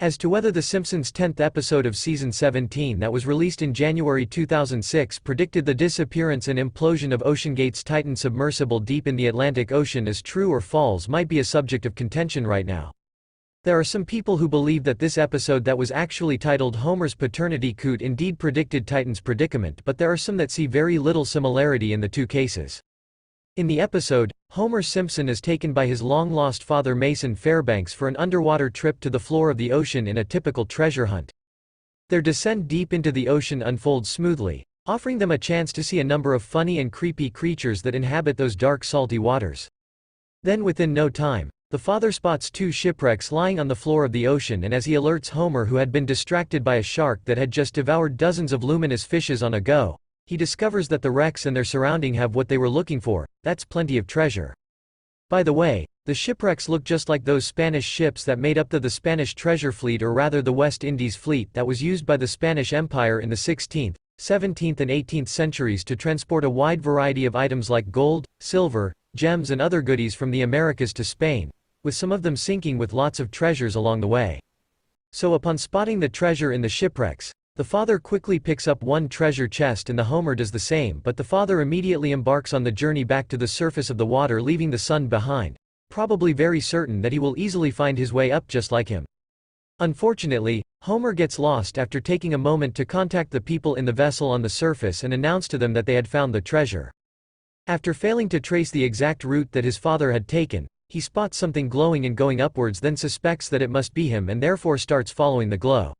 As to whether The Simpsons' 10th episode of Season 17 that was released in January 2006 predicted the disappearance and implosion of OceanGate's Titan submersible deep in the Atlantic Ocean is true or false might be a subject of contention right now. There are some people who believe that this episode that was actually titled Homer's Paternity Coot indeed predicted Titan's predicament, but there are some that see very little similarity in the two cases. In the episode, Homer Simpson is taken by his long-lost father Mason Fairbanks for an underwater trip to the floor of the ocean in a typical treasure hunt. Their descent deep into the ocean unfolds smoothly, offering them a chance to see a number of funny and creepy creatures that inhabit those dark salty waters. Then within no time, the father spots two shipwrecks lying on the floor of the ocean, and as he alerts Homer, who had been distracted by a shark that had just devoured dozens of luminous fishes on a go, he discovers that the wrecks and their surrounding have what they were looking for. That's plenty of treasure. By the way, the shipwrecks look just like those Spanish ships that made up the Spanish treasure fleet, or rather the West Indies fleet that was used by the Spanish Empire in the 16th, 17th and 18th centuries to transport a wide variety of items like gold, silver, gems and other goodies from the Americas to Spain, with some of them sinking with lots of treasures along the way. So upon spotting the treasure in the shipwrecks, the father quickly picks up one treasure chest and the Homer does the same, but the father immediately embarks on the journey back to the surface of the water, leaving the son behind, probably very certain that he will easily find his way up just like him. Unfortunately, Homer gets lost after taking a moment to contact the people in the vessel on the surface and announce to them that they had found the treasure. After failing to trace the exact route that his father had taken, he spots something glowing and going upwards, then suspects that it must be him and therefore starts following the glow.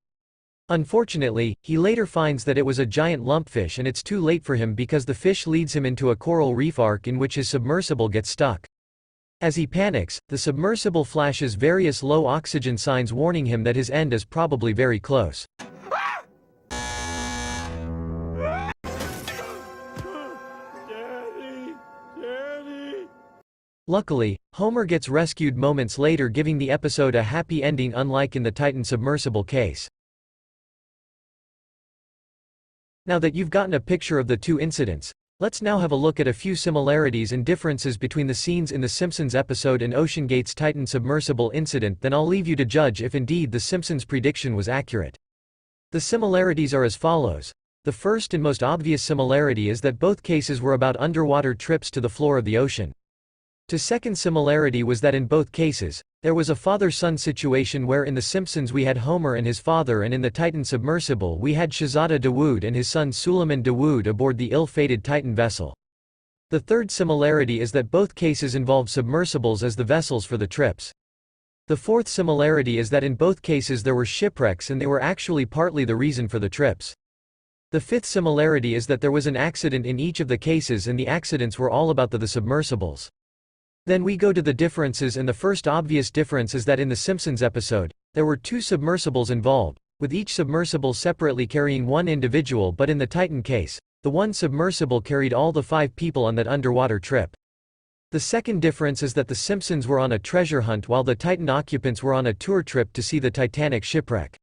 Unfortunately, he later finds that it was a giant lumpfish, and it's too late for him because the fish leads him into a coral reef arc in which his submersible gets stuck. As he panics, the submersible flashes various low oxygen signs warning him that his end is probably very close. Luckily, Homer gets rescued moments later, giving the episode a happy ending, unlike in the Titan submersible case. Now that you've gotten a picture of the two incidents, let's now have a look at a few similarities and differences between the scenes in The Simpsons episode and OceanGate's Titan submersible incident. Then I'll leave you to judge if indeed The Simpsons' prediction was accurate. The similarities are as follows. The first and most obvious similarity is that both cases were about underwater trips to the floor of the ocean. The second similarity was that in both cases, there was a father-son situation, where in The Simpsons we had Homer and his father, and in the Titan submersible we had Shahzada Dawood and his son Suleiman Dawood aboard the ill-fated Titan vessel. The third similarity is that both cases involve submersibles as the vessels for the trips. The fourth similarity is that in both cases there were shipwrecks, and they were actually partly the reason for the trips. The fifth similarity is that there was an accident in each of the cases, and the accidents were all about the submersibles. Then we go to the differences, and the first obvious difference is that in The Simpsons episode, there were two submersibles involved, with each submersible separately carrying one individual, but in the Titan case, the one submersible carried all the 5 people on that underwater trip. The second difference is that The Simpsons were on a treasure hunt while the Titan occupants were on a tour trip to see the Titanic shipwreck.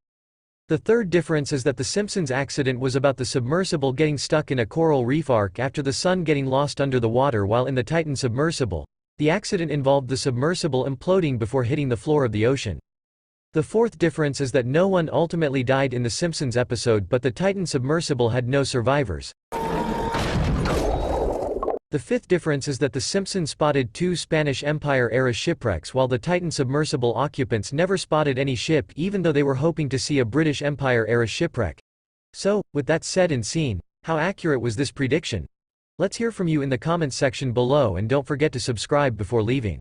The third difference is that The Simpsons accident was about the submersible getting stuck in a coral reef arc after the sun getting lost under the water, while in the Titan submersible, the accident involved the submersible imploding before hitting the floor of the ocean. The fourth difference is that no one ultimately died in The Simpsons episode, but the Titan submersible had no survivors. The fifth difference is that The Simpsons spotted 2 Spanish Empire-era shipwrecks while the Titan submersible occupants never spotted any ship, even though they were hoping to see a British Empire-era shipwreck. So, with that said and seen, how accurate was this prediction? Let's hear from you in the comments section below, and don't forget to subscribe before leaving.